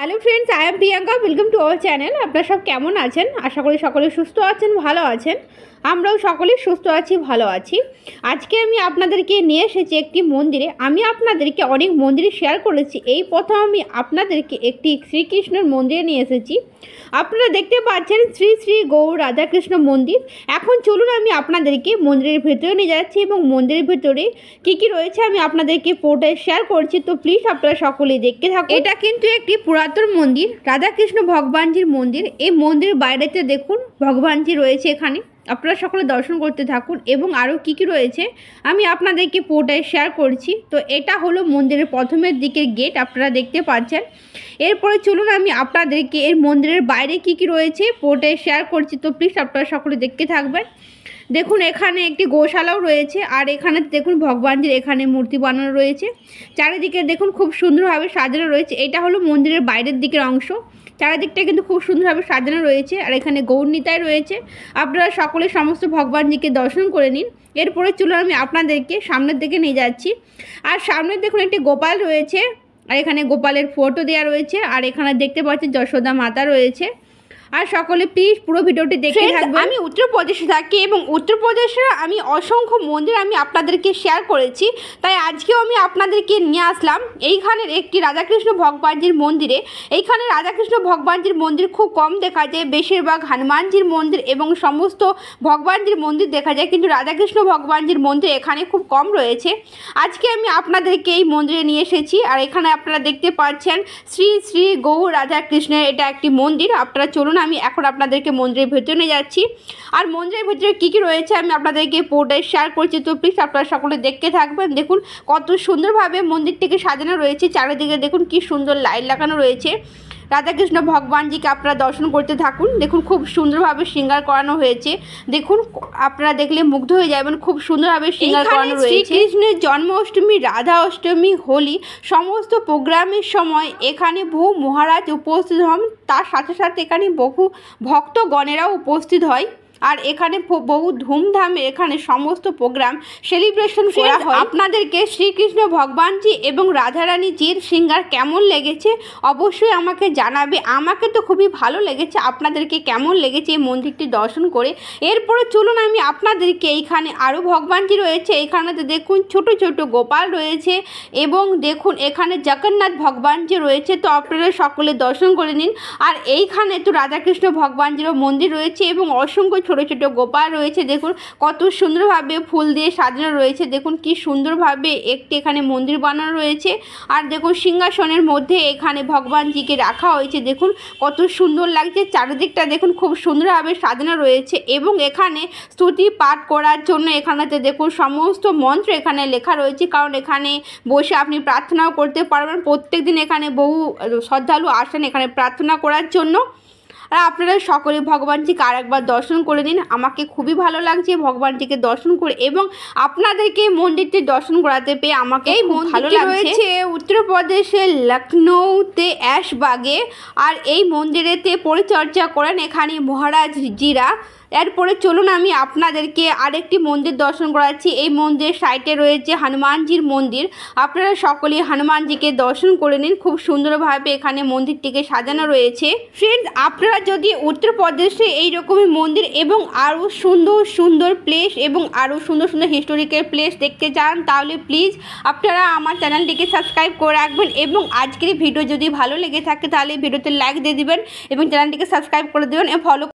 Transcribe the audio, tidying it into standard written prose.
Hello friends, I am Priyanka. Welcome to our channel. আপনারা সব কেমন আছেন? আশা করি সকলে সুস্থ আছেন, ভালো আছেন। আমরাও সকলে সুস্থ আছি, ভালো আছি। আজকে আমি আপনাদেরকে নিয়ে এসেছি একটি মন্দিরে। আমি আপনাদেরকে অনেক মন্দিরে শেয়ার করেছি, এই প্রথম আমি আপনাদেরকে একটি শ্রীকৃষ্ণের মন্দিরে নিয়ে এসেছি। আপনারা দেখতে পাচ্ছেন শ্রী শ্রী গৌর রাধাকৃষ্ণ মন্দির। এখন চলুন আমি আপনাদেরকে মন্দিরের ভেতরে নিয়ে যাচ্ছি এবং মন্দিরের ভেতরে কী কী রয়েছে আমি আপনাদেরকে পুরোটাই শেয়ার করছি। তো প্লিজ আপনারা সকলেই দেখতে থাকুন। এটা কিন্তু একটি পুরাতন মন্দির, রাধাকৃষ্ণ ভগবানজির মন্দির। এই মন্দিরের বাইরেতে দেখুন ভগবানজি রয়েছে এখানে। আপনারা সকলে দর্শন করতে থাকুন এবং আরও কী কী রয়েছে আমি আপনাদেরকে পুরোটাই শেয়ার করছি। তো এটা হলো মন্দিরের প্রথমের দিকের গেট, আপনারা দেখতে পাচ্ছেন। এরপরে চলুন আমি আপনাদেরকে এর মন্দিরের বাইরে কী কী রয়েছে পুরোটাই শেয়ার করছি। তো প্লিজ আপনারা সকলে দেখতে থাকবেন। দেখুন এখানে একটি গোশালাও রয়েছে, আর এখানে দেখুন ভগবানজির এখানে মূর্তি বানানো রয়েছে। চারিদিকে দেখুন খুব সুন্দরভাবে সাজানো রয়েছে। এটা হলো মন্দিরের বাইরের দিকের অংশ। চারিদিকটা কিন্তু খুব সুন্দরভাবে সাজানো রয়েছে, আর এখানে গৌরনিতাই রয়েছে। আপনারা সকলে সমস্ত ভগবানজিকে দর্শন করে নিন। এরপরে চলুন আমি আপনাদেরকে সামনের দিকে নিয়ে যাচ্ছি। আর সামনে দেখুন একটি গোপাল রয়েছে, আর এখানে গোপালের ফটো দেওয়া রয়েছে, আর এখানে দেখতে পাচ্ছি যশোদা মাতা রয়েছে। আর সকলে প্লিজ পুরো ভিডিওটি দেখতে থাকবেন। আমি উত্তরপ্রদেশে থাকি এবং উত্তরপ্রদেশের আমি অসংখ্য মন্দির আমি আপনাদেরকে শেয়ার করেছি, তাই আজকেও আমি আপনাদেরকে নিয়ে আসলাম এইখানের একটি রাধাকৃষ্ণ ভগবানজির মন্দিরে। এইখানে রাধাকৃষ্ণ ভগবানজির মন্দির খুব কম দেখা যায়, বেশিরভাগ হনুমানজির মন্দির এবং সমস্ত ভগবানজির মন্দির দেখা যায়, কিন্তু রাধাকৃষ্ণ ভগবানজির মন্দির এখানে খুব কম রয়েছে। আজকে আমি আপনাদেরকে এই মন্দিরে নিয়ে এসেছি, আর এখানে আপনারা দেখতে পাচ্ছেন শ্রী শ্রী গৌর রাধাকৃষ্ণের এটা একটি মন্দির। আপনারা চলুন আমি এখন আপনাদেরকে মন্দিরের ভেতরে নিয়ে যাচ্ছি, আর মন্দিরের ভেতরে কী কী রয়েছে আমি আপনাদেরকে পুরোটাই শেয়ার করছি। তো প্লিজ আপনারা সকলে দেখতে থাকবেন। দেখুন কত সুন্দরভাবে মন্দিরটিকে সাজানো রয়েছে, চারিদিকে দেখুন কি সুন্দর লাইট লাগানো রয়েছে। রাধাকৃষ্ণ ভগবানজিকে আপনারা দর্শন করতে থাকুন। দেখুন খুব সুন্দরভাবে শৃঙ্গার করানো হয়েছে। দেখুন আপনারা দেখলে মুগ্ধ হয়ে যাবেন, খুব সুন্দরভাবে শৃঙ্গার করানো রয়েছে। শ্রীকৃষ্ণের জন্মাষ্টমী, রাধা অষ্টমী, হোলি সমস্ত প্রোগ্রামের সময় এখানে বহু মহারাজ উপস্থিত হন, তার সাথে সাথে এখানে বহু ভক্তগণেরাও উপস্থিত হয়। আর এখানে বহু ধুমধামে এখানে সমস্ত প্রোগ্রাম সেলিব্রেশন করা হয়। আপনাদেরকে শ্রীকৃষ্ণ ভগবানজি এবং রাধারানীজির শৃঙ্গার কেমন লেগেছে অবশ্যই আমাকে জানাবে। আমাকে তো খুবই ভালো লেগেছে, আপনাদেরকে কেমন লেগেছে এই মন্দিরটি দর্শন করে। এরপরে চলুন আমি আপনাদেরকে এইখানে আরও ভগবানজি রয়েছে। এইখানেতে দেখুন ছোট ছোট গোপাল রয়েছে এবং দেখুন এখানে জগন্নাথ ভগবানজি রয়েছে। তো আপনারা সকলে দর্শন করে নিন। আর এইখানে তো রাধাকৃষ্ণ ভগবানজিরও মন্দির রয়েছে এবং অসংখ্য ছোটো ছোটো গোপাল রয়েছে। দেখুন কত সুন্দরভাবে ফুল দিয়ে সাজানো রয়েছে। দেখুন কি সুন্দরভাবে একটি এখানে মন্দির বানানো রয়েছে। আর দেখুন সিংহাসনের মধ্যে এখানে ভগবানজিকে রাখা হয়েছে। দেখুন কত সুন্দর লাগছে। চারিদিকটা দেখুন খুব সুন্দরভাবে সাজানো রয়েছে এবং এখানে স্তুতি পাঠ করার জন্য এখানেতে দেখুন সমস্ত মন্ত্র এখানে লেখা রয়েছে, কারণ এখানে বসে আপনি প্রার্থনাও করতে পারবেন। প্রত্যেক দিন এখানে বহু শ্রদ্ধালু আসেন এখানে প্রার্থনা করার জন্য। আর আপনারা সকলে ভগবানজিকে আরেকবার দর্শন করে নিন। আমাকে খুবই ভালো লাগছে ভগবানজিকে দর্শন করে এবং আপনাদেরকে এই মন্দিরটি দর্শন করাতে পেয়ে আমাকে এই ভালো লাগছে। উত্তরপ্রদেশের লখনৌতে অ্যাশবাগে, আর এই মন্দিরেতে পরিচর্যা করেন এখানে মহারাজজিরা। এরপরে চলুন আমি আপনাদেরকে আরেকটি মন্দির দর্শন করাচ্ছি। এই মন্দিরের সাইডে রয়েছে হনুমানজির মন্দির। আপনারা সকলে হনুমানজিকে দর্শন করে নিন। খুব সুন্দরভাবে এখানে মন্দিরটিকে সাজানো রয়েছে। ফ্রেন্ডস, আপনারা যদি উত্তরপ্রদেশে এইরকমই মন্দির এবং আরও সুন্দর সুন্দর প্লেস এবং আরও সুন্দর সুন্দর হিস্টোরিক্যাল প্লেস দেখতে চান, তাহলে প্লিজ আপনারা আমার চ্যানেলটিকে সাবস্ক্রাইব করে রাখবেন এবং আজকের ভিডিও যদি ভালো লেগে থাকে তাহলে ভিডিওতে লাইক দিয়ে দিবেন এবং চ্যানেলটিকে সাবস্ক্রাইব করে দেবেন এবং ফলো